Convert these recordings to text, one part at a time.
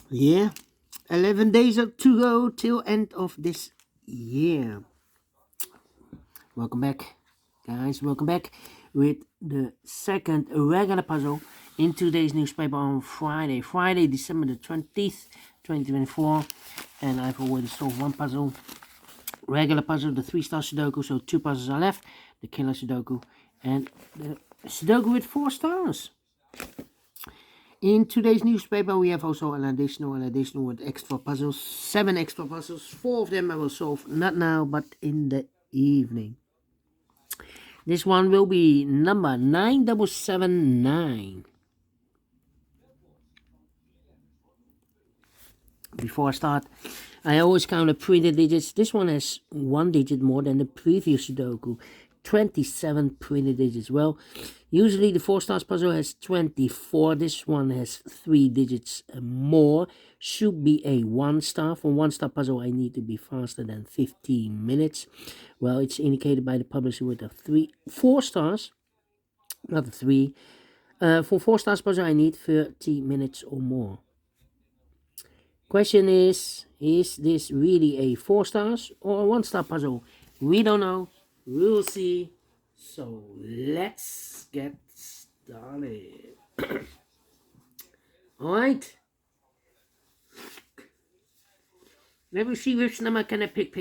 Yeah, 11 days to go till end of this year. Welcome back, guys. Welcome back with the second regular puzzle in today's newspaper on Friday, December the 20th, 2024. And I've already solved one puzzle. Regular puzzle, the 3-star Sudoku. So 2 puzzles are left: the killer Sudoku and the Sudoku with 4 stars. In today's newspaper, we have also an additional with extra puzzles, 7 extra puzzles. 4 of them I will solve not now, but in the evening. This one will be number 9779. Before I start, I always count the printed digits. This one has 1 digit more than the previous Sudoku. 27 printed digits. Well, usually the 4 stars puzzle has 24. This one has 3 digits more. Should be a 1 star. For 1 star puzzle, I need to be faster than 15 minutes. Well, it's indicated by the publisher with a 4 stars, not a 3. For 4 stars puzzle, I need 30 minutes or more. Question is this really a 4 stars or a 1 star puzzle? We don't know. We'll see. So let's get started. Alright. Let me see which number can I pick.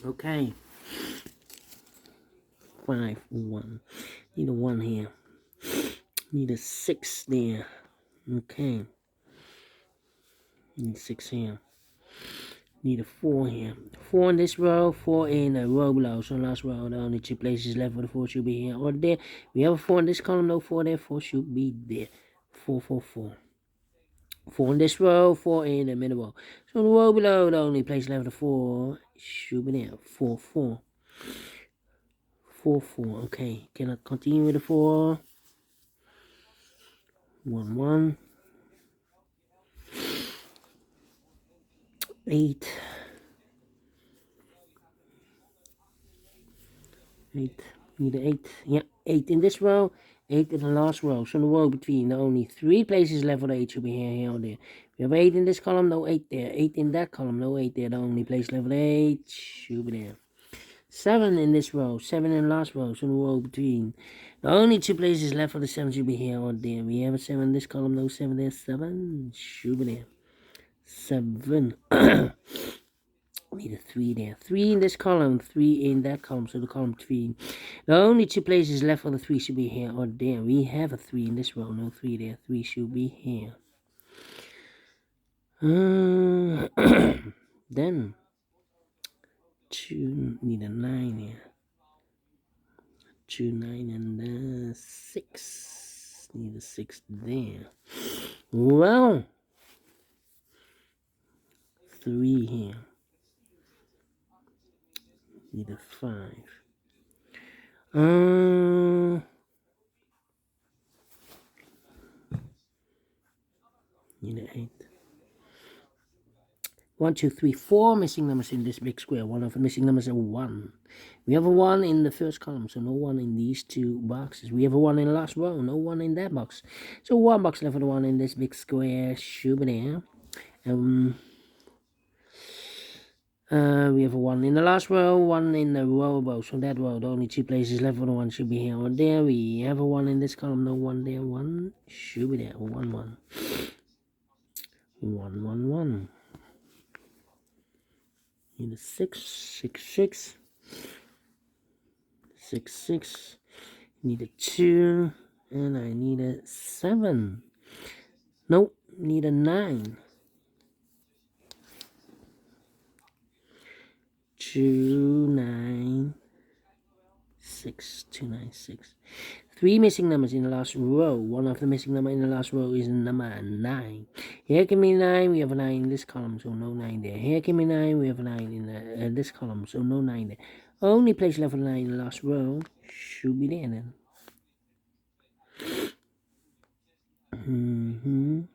Okay. 5, 1. Need a 1 here. Need a 6 there. Okay. Need 6 here. Need a 4 here. 4 in this row, 4 in a row below. So last row, the only 2 places left for the 4 should be here or there. We have a 4 in this column, no 4 there, 4 should be there. 4, 4, 4. 4 in this row, 4 in the middle row. So the row below, the only place left for the 4 should be there. 4, 4. 4, 4. Okay, can I continue with the 4? 1, 1. 8. 8. Need an 8. Yeah, 8 in this row, 8 in the last row. So the row between the only 3 places left for the 8 should be here or there. We have 8 in this column, no 8 there. 8 in that column, no 8 there. The only place left for the 8 should be there. 7 in this row, 7 in the last row. So the row between the only 2 places left for the 7 should be here or there. We have a 7 in this column, no 7 there. 7 should be there. 7. Need a 3 there. 3 in this column, 3 in that column, so the column 3. The only 2 places left for the 3 should be here or there. We have a 3 in this row, no 3 there. 3 should be here. Then 2, need a 9 here. 2, 9, and 6. Need a 6 there. Well, 3 here. Need a 5. Need an 8. 1, 2, 3, 4 missing numbers in this big square. One of the missing numbers is 1. We have a 1 in the first column, so no 1 in these 2 boxes. We have a 1 in the last row, no 1 in that box. So 1 box left for the 1 in this big square. Should be there. We have a 1 in the last row, 1 in the row above. So that row, the only 2 places left for the 1 should be here or there. We have a 1 in this column, no 1 there. 1 should be there. 1, 1. 1, 1, 1. Need a 6, 6, 6. 6, 6. Need a 2. And I need a 7. Nope, need a 9. 2, 9, 6. 2, 9, 6. 3 missing numbers in the last row. One of the missing numbers in the last row is number 9. Here can be 9. We have a 9 in this column, so no 9 there. Here can be 9. We have a 9 in this column, so no 9 there. Only place left for the 9 in the last row should be there then. 9,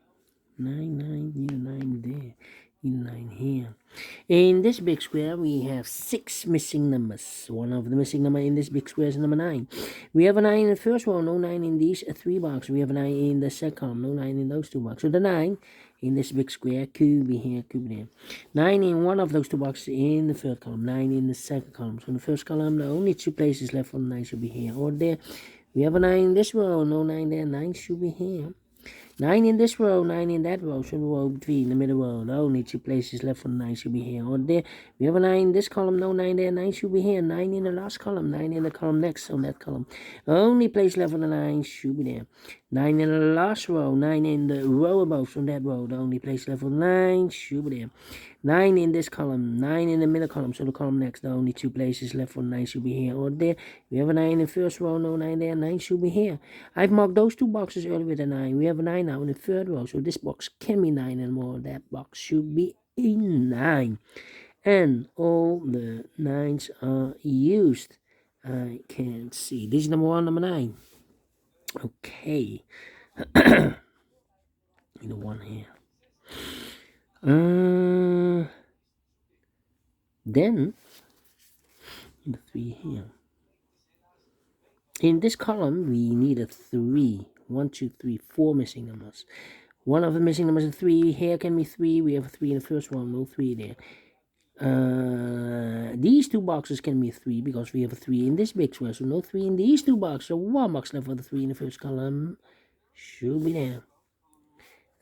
9, need a 9 there. Need a 9 here. In this big square, we have 6 missing numbers. One of the missing number in this big square is number 9. We have a 9 in the first row, no 9 in these 3 boxes. We have a 9 in the second column, no 9 in those 2 boxes. So the 9 in this big square, could be here, could be there. 9 in one of those 2 boxes in the third column, 9 in the second column. So in the first column, the only 2 places left for the 9 should be here or there. We have a 9 in this row, no 9 there, 9 should be here. 9 in this row, 9 in that row, so the row between the middle row. The only 2 places left for the 9 should be here or there. We have a 9 in this column, no 9 there, 9 should be here. 9 in the last column, 9 in the column next on that column. The only place left for the 9 should be there. 9 in the last row, 9 in the row above from that row. The only place left for the 9 should be there. 9 in this column, 9 in the middle column, so the column next. The only 2 places left for the 9 should be here or there. We have a 9 in the first row, no 9 there, 9 should be here. I've marked those 2 boxes earlier with a 9. We have a 9 now in the third row, so this box can be 9 and more. That box should be a 9. And all the 9s are used. I can't see. This is number 1, number 9. Okay. The 1 here. Then the 3 here. In this column, we need a 3. 1, 2, 3, 4 missing numbers. One of the missing numbers is 3. Here can be 3. We have a 3 in the first one, no 3 there. These 2 boxes can be 3 because we have a 3 in this big square. So no 3 in these 2 boxes. So 1 box left for the 3 in the first column. Should be there.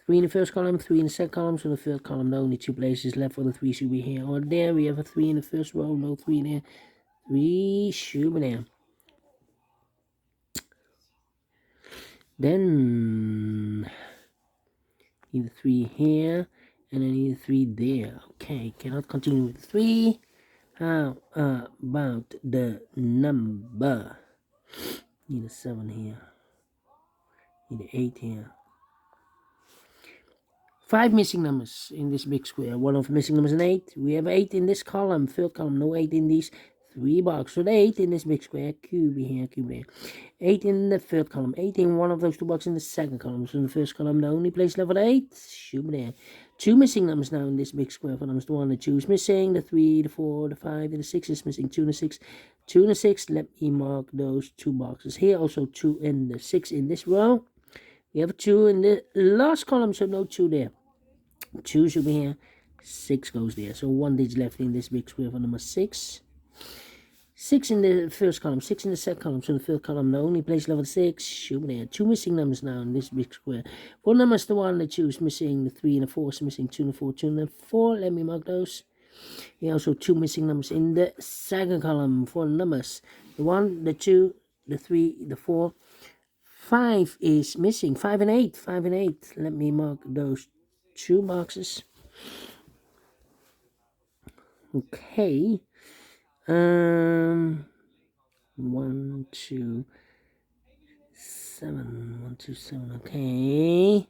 3 in the first column, 3 in the second column. So the third column, the only 2 places left for the 3 should be here or there. We have a 3 in the first row, no 3 there. 3 should be there. Then need a 3 here, and I need a 3 there. Okay, cannot continue with 3. How about the number? Need a 7 here. Need an 8 here. 5 missing numbers in this big square. One of the missing numbers is an 8. We have 8 in this column, third column, no 8 in these 3 boxes. So the 8 in this big square, cube here, cube there. 8 in the third column, 8 in one of those 2 boxes in the second column. So in the first column, the only place left for the 8 should be there. 2 missing numbers now in this big square for numbers. The 1, the 2 is missing, the 3, the 4, the 5, and the 6 is missing. 2 and the 6. 2 and the 6, let me mark those 2 boxes here. Also 2 and the 6 in this row. We have a 2 in the last column, so no 2 there. 2 should be here. 6 goes there. So 1 digit left in this big square for number 6. 6 in the first column, 6 in the second column. So the third column, the only place left for 6 should be there. 2 missing numbers now in this big square. 4 numbers, the 1, the 2 is missing. The 3 and the 4 is missing. 2 and the 4, 2 and the 4. Let me mark those. Here also 2 missing numbers in the second column. 4 numbers. The 1, the 2, the 3, the 4. 5 is missing. 5 and 8. 5 and 8. Let me mark those 2 boxes. Okay. 1, 2, 7. 1, 2, 7. Okay.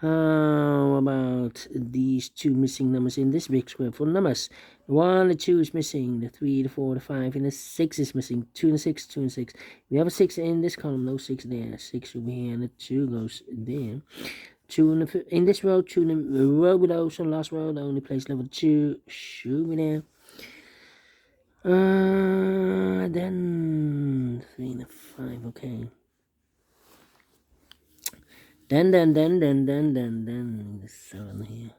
How about these 2 missing numbers in this big square? 4 numbers. The 1, the 2 is missing. The 3, the 4, the 5, and the 6 is missing. 2 and the 6, 2 and 6. We have a 6 in this column. No 6 there. 6 will be here, and the 2 goes there. 2 in this row, 2 in the row below, so last row, the only place level 2 should be there. Then 3 and 5, okay. Then the 7 here.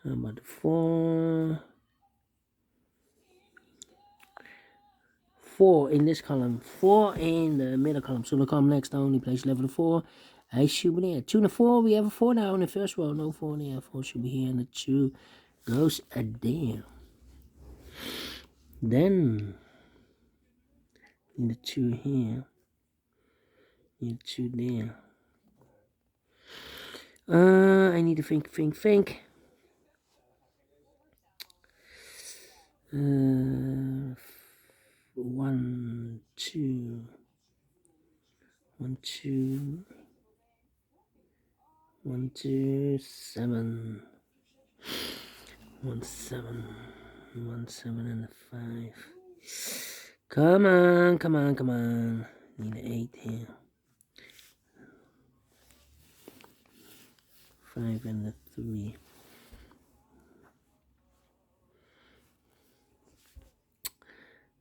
How about the 4? 4 in this column, 4 in the middle column. So the column next, the only place level 4. I should be there. 2 and 4, we have a 4 now in the first row. No 4 there. 4 should be here, and the 2 goes there. Then need a 2 here. Need a 2 there. I need to think. 1, 2, 1, 2, 1, 2, 7, 1, 7, 1, 7, and a 5. Come on. Need an 8 here. 5 and the 3.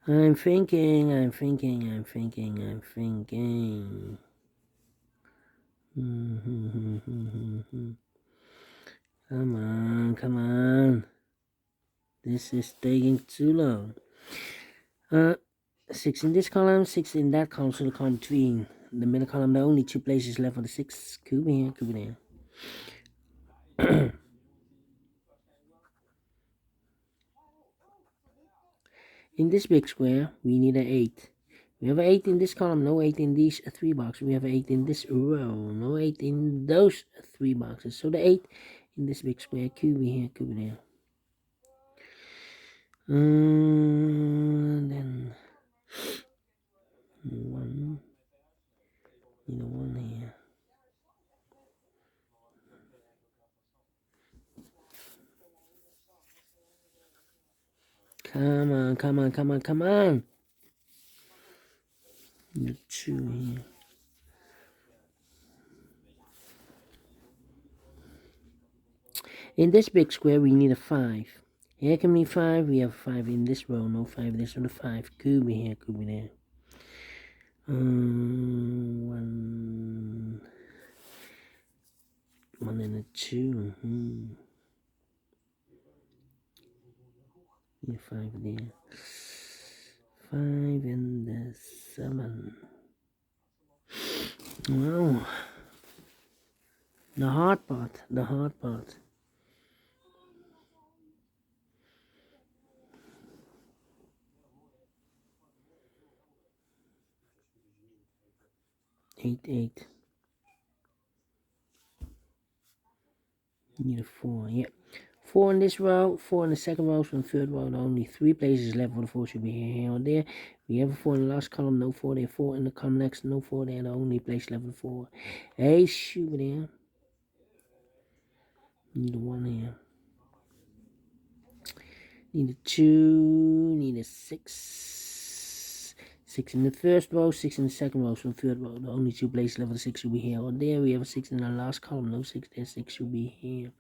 I'm thinking. Come on. This is taking too long. 6 in this column, 6 in that column, so the column between the middle column, there are only 2 places left for the 6. Could be here, could be there. In this big square, we need an 8. We have an 8 in this column, no 8 in these 3 boxes. We have an 8 in this row, no 8 in those 3 boxes. So the 8 in this big square, could be here, could be there. Then 1, need a 1 here. Come on. Need a 2 here. In this big square, we need a 5. Here can be 5. We have 5 in this row. No 5 this row. The 5 could be here, could be there. 1 and a 2. Need 5 there. 5 and the 7. Wow. The hard part. 8, 8. Need a 4, yep. 4 in this row, 4 in the second row, so in the third row, only 3 places left for the 4 should be here or there. We have a 4 in the last column, no 4 there. 4 in the column next, no 4 there. The only place left for the 4. A should be there. Need a 1 here. Need a 2, need a 6. 6 in the first row, 6 in the second row, so in the third row, the only 2 places left for the 6 should be here or there. We have a 6 in the last column, no 6 there, 6 should be here.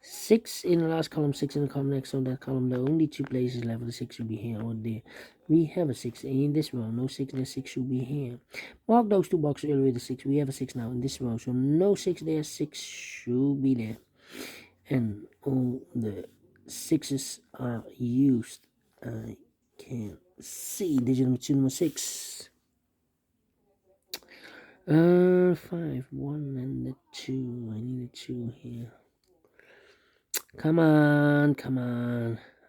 6 in the last column, 6 in the column next, so that column, the only 2 places left for the 6 should be here or there. We have a 6 in this row, no 6 there, 6 should be here. Mark those 2 boxes earlier with the 6. We have a 6 now in this row, so no 6 there, 6 should be there. And all the 6s are used. I can see digit number 2, number 6. 5, 1 and the 2. I need a 2 here. Come on.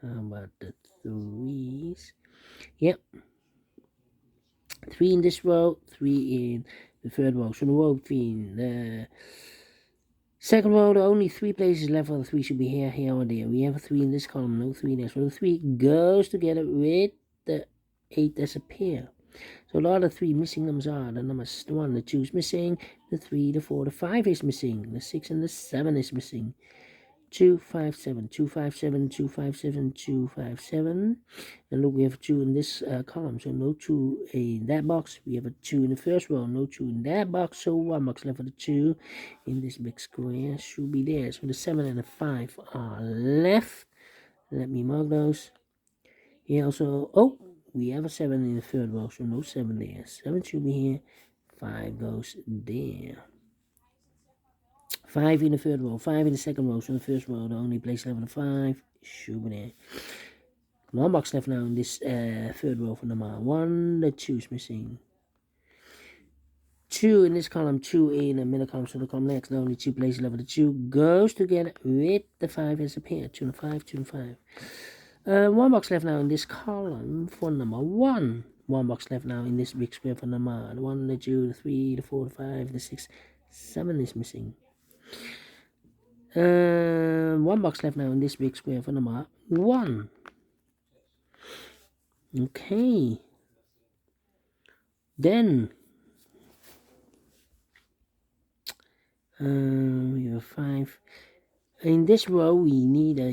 How about the 3s? Yep. 3 in this row, 3 in the third row. So the row between the second row, the only 3 places left for the 3 should be here, here, or there. We have a 3 in this column, no 3 there. So the 3 goes together with the 8 as a pair. So the other 3 missing numbers are the numbers, the 1, the 2 is missing, the 3, the 4, the 5 is missing, the 6 and the 7 is missing. 2, 5, 7, 2, 5, 7, 2, 5, 7, 2, 5, 7. And look, we have a 2 in this column, so no 2 in that box. We have a 2 in the first row, no 2 in that box, so 1 box left for the 2 in this big square should be there. So the 7 and the 5 are left. Let me mark those. Here also, oh, we have a 7 in the third row, so no 7 there. 7 should be here, 5 goes there. 5 in the third row, 5 in the second row, so in the first row, the only place left for the 5 should be there. 1 box left now in this third row for number 1, the 2 is missing. 2 in this column, 2 in the middle column, so the column next, the only 2 places left for the 2 goes together with the 5 as a pair. 2 and 5, 2 and 5. 1 box left now in this column for number 1. 1 box left now in this big square for number 1, the 2, the 3, the 4, the 5, the 6, 7 is missing. 1 box left now in this big square for number 1. Okay. Then we have 5. In this row, we need a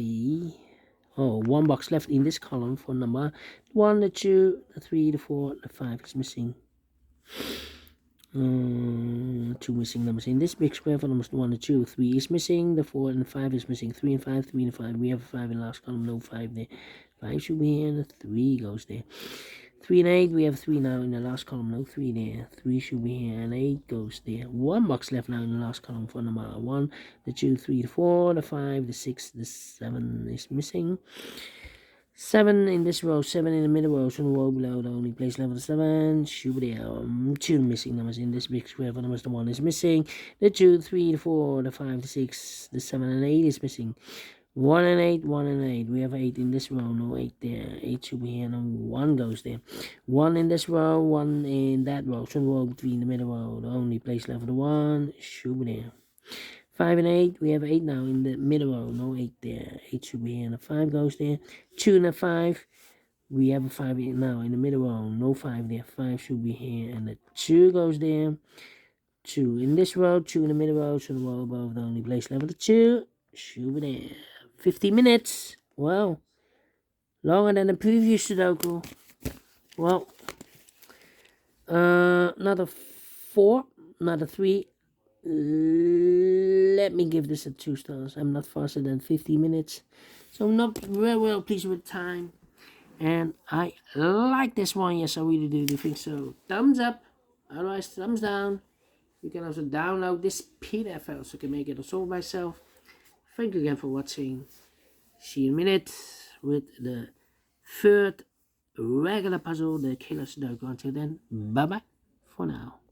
1 box left in this column for number 1, the 2, the 3, the 4, the 5 is missing. Two missing numbers in this big square for numbers 1 and 2. 3 is missing, the 4 and 5 is missing. 3 and 5, 3 and 5. We have a 5 in the last column, no 5 there. 5 should be here, and the 3 goes there. 3 and 8, we have 3 now in the last column, no 3 there. 3 should be here, and 8 goes there. 1 box left now in the last column for number 1, the 2, 3, the 4, the 5, the 6, the 7 is missing. 7 in this row, 7 in the middle row, so the row below the only place level 7. Should be there. 2 missing numbers in this big square for numbers. The 1 is missing. The 2, 3, the 4, the 5, the 6, the 7 and 8 is missing. 1 and 8, 1 and 8. We have 8 in this row, no 8 there. 8 should be here, and 1 goes there. 1 in this row, 1 in that row, so the row between the middle row, the only place level the 1 should be there. 5 and 8, we have 8 now in the middle row, no 8 there. 8 should be here, and a 5 goes there. 2 and a 5, we have a 5 now in the middle row, no 5 there. 5 should be here, and the 2 goes there. 2 in this row, 2 in the middle row, so the row above the only place level the 2 should be there. 50 minutes, well, longer than the previous Sudoku. Well, not a 4, not a 3. Let me give this a 2 stars. I'm not faster than 50 minutes, so I'm not very well pleased with time, and I like this one. Yes, I really do think so. Thumbs up, otherwise thumbs down. You can also download this PDF file so I can make it also myself. Thank you again for watching. See you in a minute with the third regular puzzle, the Killer Sudoku. Until then, bye bye for now.